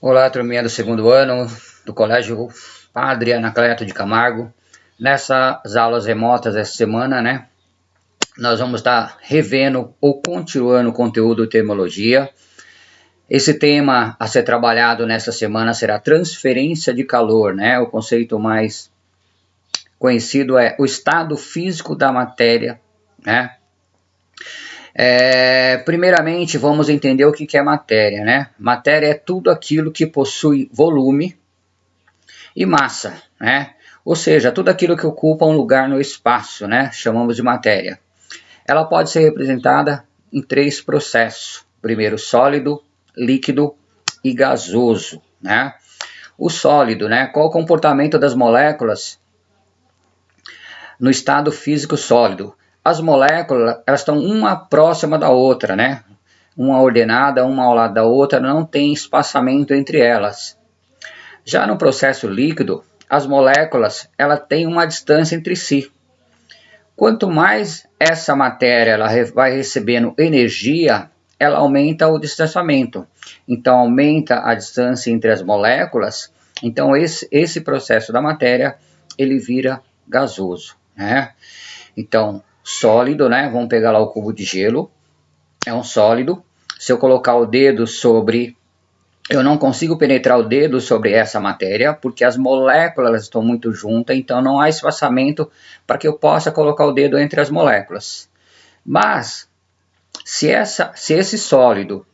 Olá, turminha do segundo ano do Colégio Padre Anacleto de Camargo. Nessas aulas remotas essa semana, nós vamos estar revendo ou continuando o conteúdo de termologia. Esse tema a ser trabalhado nessa semana será transferência de calor, O conceito mais conhecido é o estado físico da matéria, Primeiramente, vamos entender o que é matéria, Matéria é tudo aquilo que possui volume e massa, Ou seja, tudo aquilo que ocupa um lugar no espaço, Chamamos de matéria. Ela pode ser representada em três processos. Primeiro, sólido, líquido e gasoso, O sólido, qual o comportamento das moléculas no estado físico sólido? As moléculas, elas estão uma próxima da outra, Uma ordenada, uma ao lado da outra, não tem espaçamento entre elas. Já no processo líquido, as moléculas ela têm uma distância entre si. Quanto mais essa matéria ela vai recebendo energia, ela aumenta o distanciamento. Então, aumenta a distância entre as moléculas. Então, esse processo da matéria, ele vira gasoso, Então, sólido, Vamos pegar lá o cubo de gelo. É um sólido. Se eu colocar o dedo sobre... Eu não consigo penetrar o dedo sobre essa matéria, porque as moléculas estão muito juntas, então não há espaçamento para que eu possa colocar o dedo entre as moléculas. Mas, se esse sólido,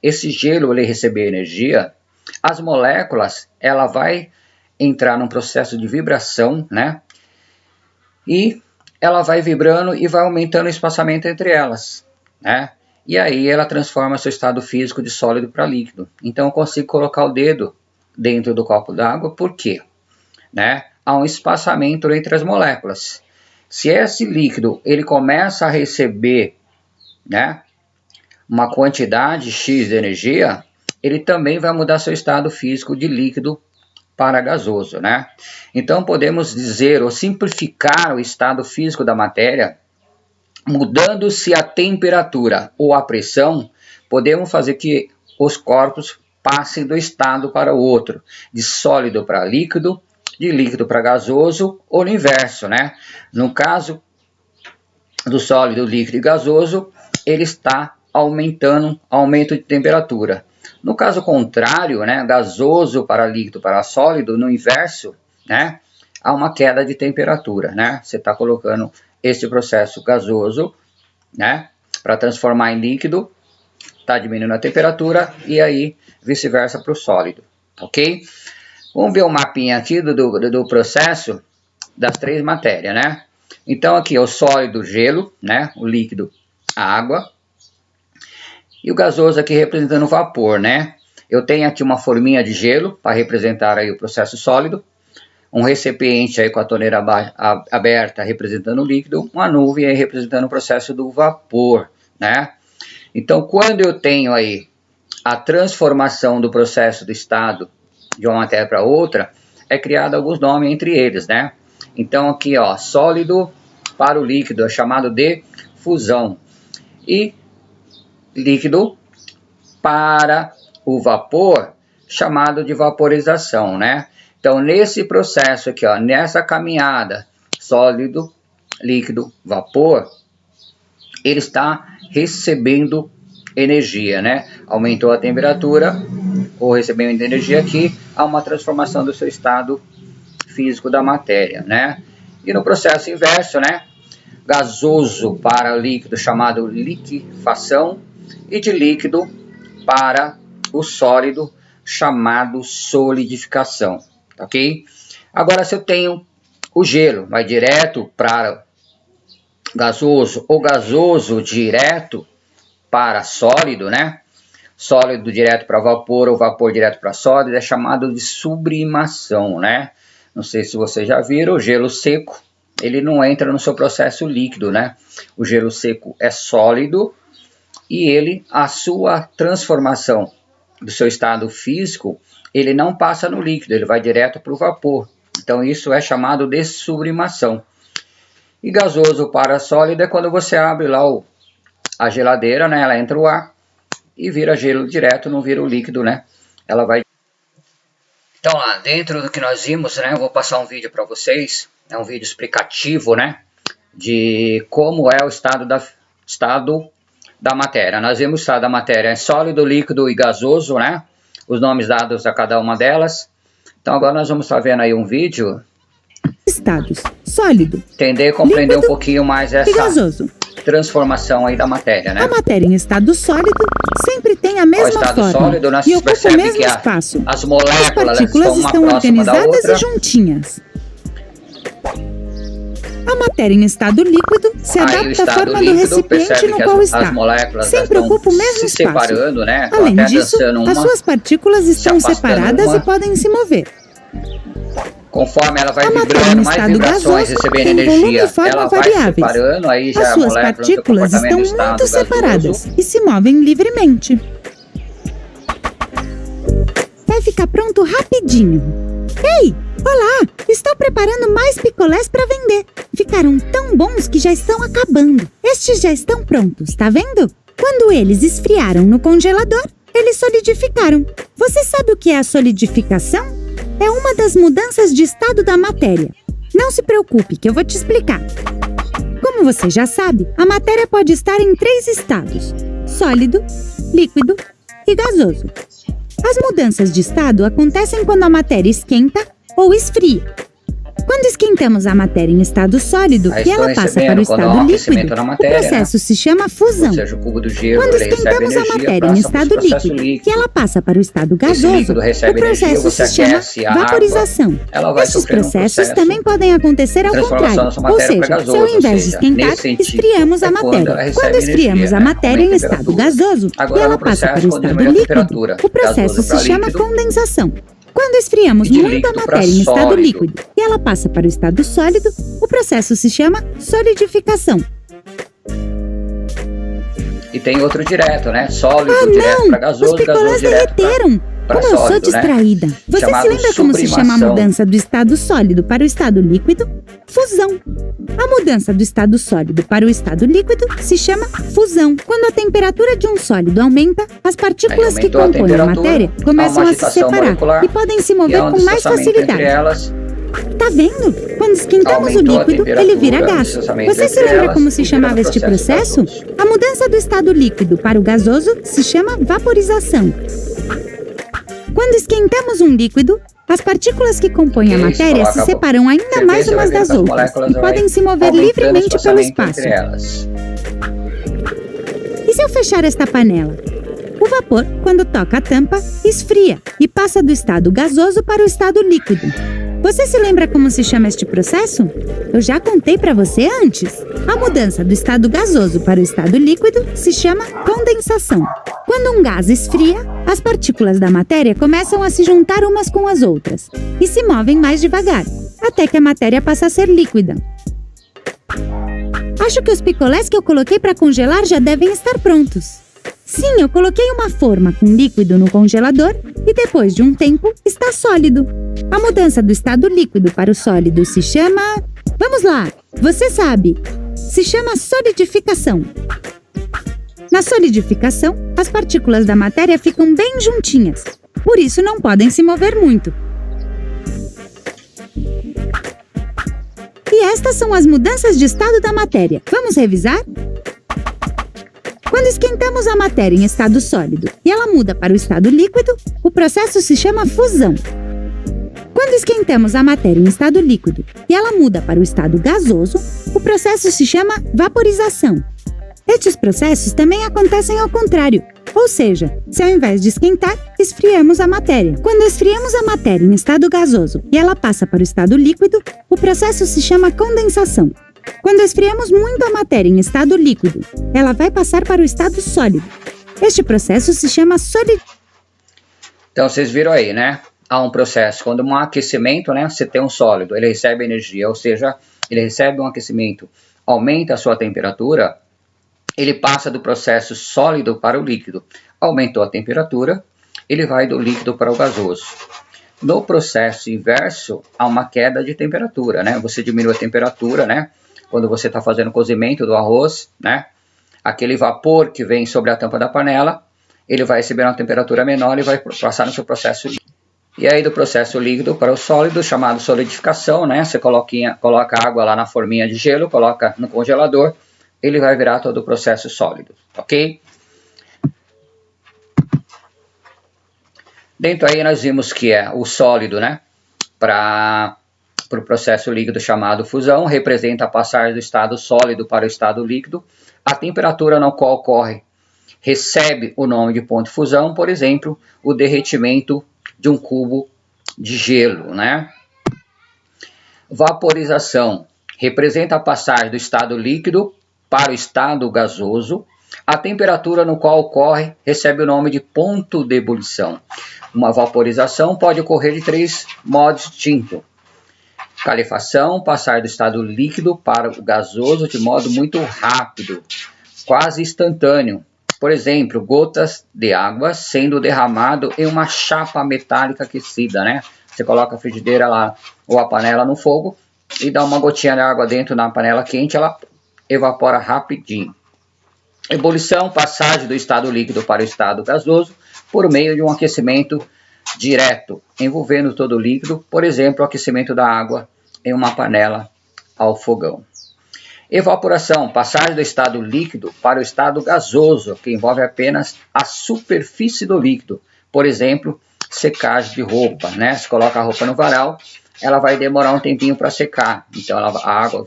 esse gelo, ele receber energia, as moléculas, ela vai entrar num processo de vibração, E ela vai vibrando e vai aumentando o espaçamento entre elas, E aí ela transforma seu estado físico de sólido para líquido. Então eu consigo colocar o dedo dentro do copo d'água, por quê? Há um espaçamento entre as moléculas. Se esse líquido ele começa a receber uma quantidade X de energia, ele também vai mudar seu estado físico de líquido para gasoso, Então podemos dizer ou simplificar o estado físico da matéria. Mudando-se a temperatura ou a pressão, podemos fazer que os corpos passem do estado para o outro, de sólido para líquido, de líquido para gasoso, ou no inverso, No caso do sólido, líquido e gasoso, ele está aumentando, aumento de temperatura. No caso contrário, gasoso para líquido para sólido, no inverso, há uma queda de temperatura, Você está colocando esse processo gasoso, para transformar em líquido, está diminuindo a temperatura e aí vice-versa para o sólido, ok? Vamos ver o mapinha aqui do processo das três matérias, Então aqui é o sólido, gelo, O líquido, a água. E o gasoso aqui representando o vapor, Eu tenho aqui uma forminha de gelo para representar aí o processo sólido. Um recipiente aí com a torneira aberta representando o líquido, uma nuvem aí representando o processo do vapor, Então, quando eu tenho aí a transformação do processo do estado de uma matéria para outra, é criado alguns nomes entre eles, Então, aqui, sólido para o líquido é chamado de fusão. E líquido para o vapor, chamado de vaporização, Então, nesse processo aqui, nessa caminhada, sólido, líquido, vapor, ele está recebendo energia, Aumentou a temperatura, ou recebendo energia aqui, há uma transformação do seu estado físico da matéria, E no processo inverso, gasoso para líquido, chamado liquefação, e de líquido para o sólido, chamado solidificação, ok? Agora, se eu tenho o gelo, vai direto para gasoso, ou gasoso direto para sólido, Sólido direto para vapor, ou vapor direto para sólido, é chamado de sublimação, Não sei se vocês já viram, o gelo seco, ele não entra no seu processo líquido, O gelo seco é sólido e a sua transformação do seu estado físico, ele não passa no líquido, ele vai direto para o vapor. Então isso é chamado de sublimação. E gasoso para sólido é quando você abre lá a geladeira, ela entra o ar e vira gelo direto, não vira o líquido, Ela vai Então lá, dentro do que nós vimos, né, eu vou passar um vídeo para vocês, é um vídeo explicativo, né, de como é o estado da matéria. Nós vimos o estado da matéria é sólido, líquido e gasoso, né, os nomes dados a cada uma delas. Então agora nós vamos estar vendo aí um vídeo. Estados: sólido, entender, compreender líquido um pouquinho mais essa e gasoso. Transformação aí da matéria, né? A matéria em estado sólido sempre tem a mesma estado forma sólido, nós e ocupa o percebe mesmo que espaço. as moléculas As partículas estão estão uma próxima da organizadas outra. e juntinhas. A matéria em estado líquido se adapta à forma do recipiente no qual está. As moléculas sempre ocupa o mesmo se espaço. separando, né? Além Até disso, dançando as uma, suas partículas estão afastando separadas uma. e podem se mover. Conforme ela vai A matéria vibrando, em mais estado vibrações, gasoso recebendo tem volume energia, e forma ela vai variáveis. separando, aí já As a suas molécula do partículas comportamento estão do estado muito gasoso. separadas e se movem livremente. Vai ficar pronto rapidinho. Ei, olá! Estou preparando mais picolés para vender. Ficaram tão bons que já estão acabando. Estes já estão prontos, tá vendo? Quando eles esfriaram no congelador, eles solidificaram. Você sabe o que é a solidificação? É uma das mudanças de estado da matéria. Não se preocupe, que eu vou te explicar. Como você já sabe, a matéria pode estar em 3 estados: sólido, líquido e gasoso. As mudanças de estado acontecem quando a matéria esquenta ou esfria. Quando esquentamos a matéria em estado sólido e ela passa para o estado líquido, o processo se chama fusão. Ou seja, o cubo do gelo, Quando esquentamos a matéria em estado líquido e ela passa para o estado gasoso, o processo se chama vaporização. Esses processos também podem acontecer ao contrário, ou seja, se ao invés de esquentar, esfriamos a matéria. Quando esfriamos a matéria em estado gasoso e ela passa para o estado líquido, o processo se chama condensação. Quando esfriamos muito a matéria em estado líquido e ela passa para o estado sólido, o processo se chama solidificação. E tem outro direto, né? Sólido direto para gasoso, os picolés derreteram. Como eu sou distraída. Você se lembra como se chama a mudança do estado sólido para o estado líquido? Fusão. A mudança do estado sólido para o estado líquido se chama fusão. Quando a temperatura de um sólido aumenta, as partículas que compõem a matéria começam a se separar e podem se mover com mais facilidade. Tá vendo? Quando esquentamos o líquido, ele vira gás. Você se lembra como se chamava este processo? A mudança do estado líquido para o gasoso se chama vaporização. Quando esquentamos um líquido, as partículas que compõem a matéria se separam ainda mais umas das outras e podem se mover livremente pelo espaço. E se eu fechar esta panela? O vapor, quando toca a tampa, esfria e passa do estado gasoso para o estado líquido. Você se lembra como se chama este processo? Eu já contei para você antes. A mudança do estado gasoso para o estado líquido se chama condensação. Quando um gás esfria, as partículas da matéria começam a se juntar umas com as outras e se movem mais devagar, até que a matéria passa a ser líquida. Acho que os picolés que eu coloquei para congelar já devem estar prontos. Sim, eu coloquei uma forma com líquido no congelador e depois de um tempo está sólido. A mudança do estado líquido para o sólido se chama... Vamos lá, você sabe. Se chama solidificação. Na solidificação, as partículas da matéria ficam bem juntinhas. Por isso não podem se mover muito. E estas são as mudanças de estado da matéria. Vamos revisar? Quando esquentamos a matéria em estado sólido e ela muda para o estado líquido, o processo se chama fusão. Quando esquentamos a matéria em estado líquido e ela muda para o estado gasoso, o processo se chama vaporização. Estes processos também acontecem ao contrário, ou seja, se ao invés de esquentar, esfriamos a matéria. Quando esfriamos a matéria em estado gasoso e ela passa para o estado líquido, o processo se chama condensação. Quando esfriamos muito a matéria em estado líquido, ela vai passar para o estado sólido. Este processo se chama Então, vocês viram aí, né? Há um processo, quando um aquecimento, né? Você tem um sólido, ele recebe energia, ou seja, ele recebe um aquecimento, aumenta a sua temperatura, ele passa do processo sólido para o líquido. Aumentou a temperatura, ele vai do líquido para o gasoso. No processo inverso, há uma queda de temperatura, né? Você diminui a temperatura, né? Quando você está fazendo o cozimento do arroz, né? Aquele vapor que vem sobre a tampa da panela, ele vai receber uma temperatura menor e vai passar no seu processo líquido. E aí do processo líquido para o sólido, chamado solidificação, né? Você coloca água lá na forminha de gelo, coloca no congelador, ele vai virar todo o processo sólido, ok? Dentro aí nós vimos que é o sólido, né? Para o processo líquido chamado fusão, representa a passagem do estado sólido para o estado líquido. A temperatura na qual ocorre recebe o nome de ponto de fusão, por exemplo, o derretimento de um cubo de gelo, né? Vaporização representa a passagem do estado líquido para o estado gasoso. A temperatura no qual ocorre recebe o nome de ponto de ebulição. Uma vaporização pode ocorrer de 3 modos distintos. Calefação, passar do estado líquido para o gasoso de modo muito rápido, quase instantâneo. Por exemplo, gotas de água sendo derramado em uma chapa metálica aquecida, né? Você coloca a frigideira lá ou a panela no fogo e dá uma gotinha de água dentro na panela quente, ela evapora rapidinho. Ebulição, passagem do estado líquido para o estado gasoso por meio de um aquecimento direto, envolvendo todo o líquido, por exemplo, o aquecimento da água em uma panela ao fogão. Evaporação, passagem do estado líquido para o estado gasoso, que envolve apenas a superfície do líquido, por exemplo, secagem de roupa, né? Se coloca a roupa no varal, ela vai demorar um tempinho para secar, então a água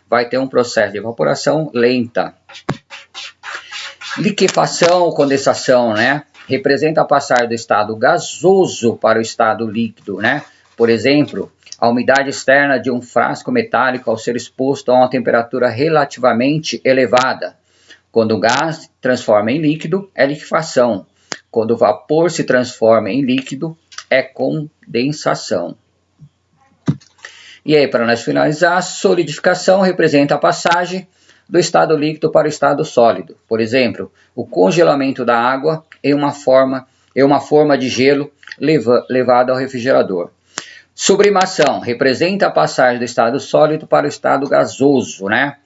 vai ter um processo de evaporação lenta. Liquefação ou condensação, né? Representa a passagem do estado gasoso para o estado líquido, né? Por exemplo, a umidade externa de um frasco metálico ao ser exposto a uma temperatura relativamente elevada. Quando o gás transforma em líquido, é liquefação. Quando o vapor se transforma em líquido, é condensação. E aí, para nós finalizar, solidificação representa a passagem do estado líquido para o estado sólido. Por exemplo, o congelamento da água em uma forma de gelo levado ao refrigerador. Sublimação representa a passagem do estado sólido para o estado gasoso, né?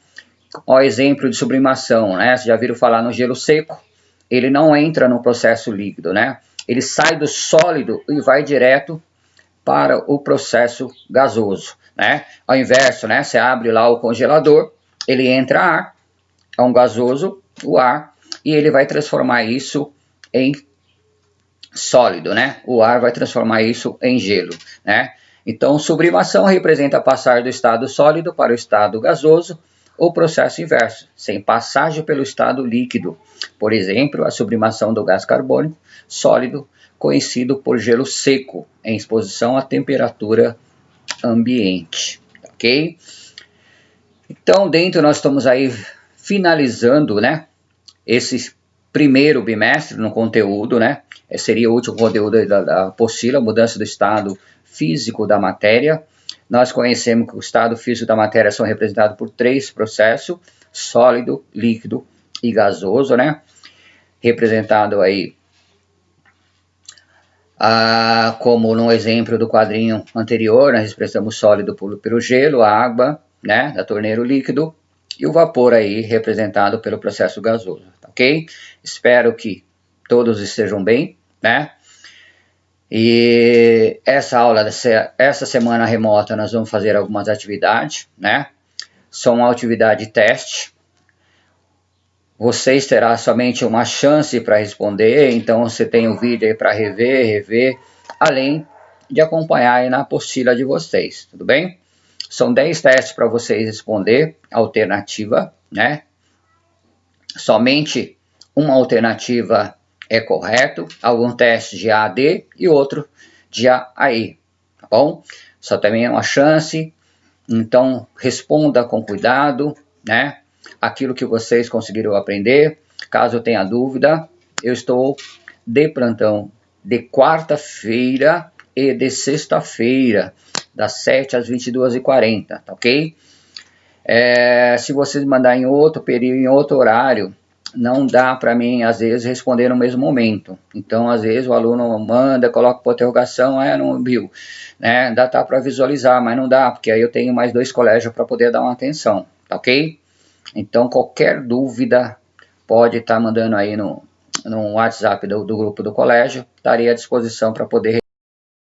Ó, exemplo de sublimação, né? Vocês já viram falar no gelo seco? Ele não entra no processo líquido, né? Ele sai do sólido e vai direto para o processo gasoso, né? Ao inverso, né? Você abre lá o congelador, ele entra ar, é um gasoso, o ar, e ele vai transformar isso em sólido, né? O ar vai transformar isso em gelo, né? Então, sublimação representa a passagem do estado sólido para o estado gasoso, ou processo inverso, sem passagem pelo estado líquido. Por exemplo, a sublimação do gás carbônico sólido, conhecido por gelo seco, em exposição à temperatura ambiente, ok? Então, dentro nós estamos aí finalizando, né, esse primeiro bimestre no conteúdo, né? Seria o último conteúdo da apostila, mudança do estado físico da matéria. Nós conhecemos que o estado físico da matéria são representados por 3 processos, sólido, líquido e gasoso, né? Representado aí como no exemplo do quadrinho anterior, nós expressamos sólido pelo gelo, a água, né, da torneira, o líquido, e o vapor aí representado pelo processo gasoso, ok? Espero que todos estejam bem, né? E essa aula, essa semana remota, nós vamos fazer algumas atividades, né? São uma atividade de teste. Vocês terão somente uma chance para responder, então você tem o vídeo aí para rever, além de acompanhar aí na apostila de vocês, tudo bem? São 10 testes para vocês responder, alternativa, né? Somente uma alternativa é correto, algum teste de A a D e outro de A a E, tá bom? Só também é uma chance, então responda com cuidado, né? Aquilo que vocês conseguiram aprender. Caso eu tenha dúvida, eu estou de plantão de quarta-feira e de sexta-feira, das 7 às 22h40, tá ok? Se vocês mandarem em outro período, em outro horário, não dá para mim, às vezes, responder no mesmo momento. Então, às vezes, o aluno manda, coloca por interrogação, não viu, né? Dá para visualizar, mas não dá, porque aí eu tenho mais 2 colégios para poder dar uma atenção, tá ok? Então, qualquer dúvida pode estar mandando aí no WhatsApp do grupo do colégio, estarei à disposição para poder